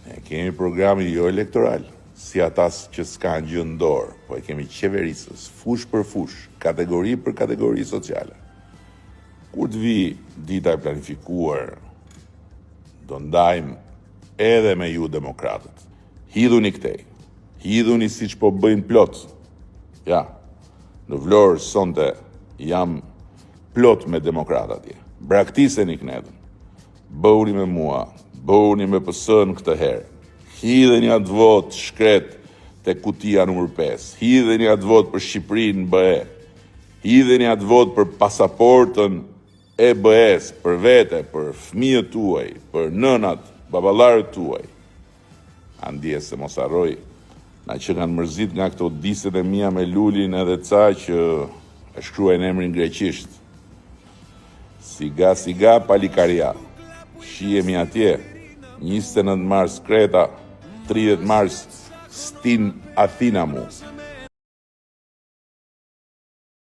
Ne kemi programi jo elektoral, si atas që s'kan gjë në dorë, po e kemi qeverisës, fush për fush, kategori për kategori sociale. Kur të vi dita e planifikuar, do ndajmë edhe me ju demokratët. Hidhuni këtej, hidhuni si që po bëjnë plot. Ja, në Vlorë sonte jam plot me demokrat atje. Braktiseni knedën. Bëuni me mua, bëuni me PS-n këtë herë. Hidheni atë vot shkret te kutia numër 5. Hidheni atë vot për Shqipërinë BE. Hidheni atë vot për pasaportën e BE-s, për vete, për fëmijët tuaj, për nënat, baballarët tuaj. Andje se mos harroj, na që kanë mërzit nga këto diset e mia me Lulin edhe ca që e shkruajnë emrin greqisht. Siga palikaria. Shihemi atje, 29 mars Kreta, 30 mars Stin Athina mu.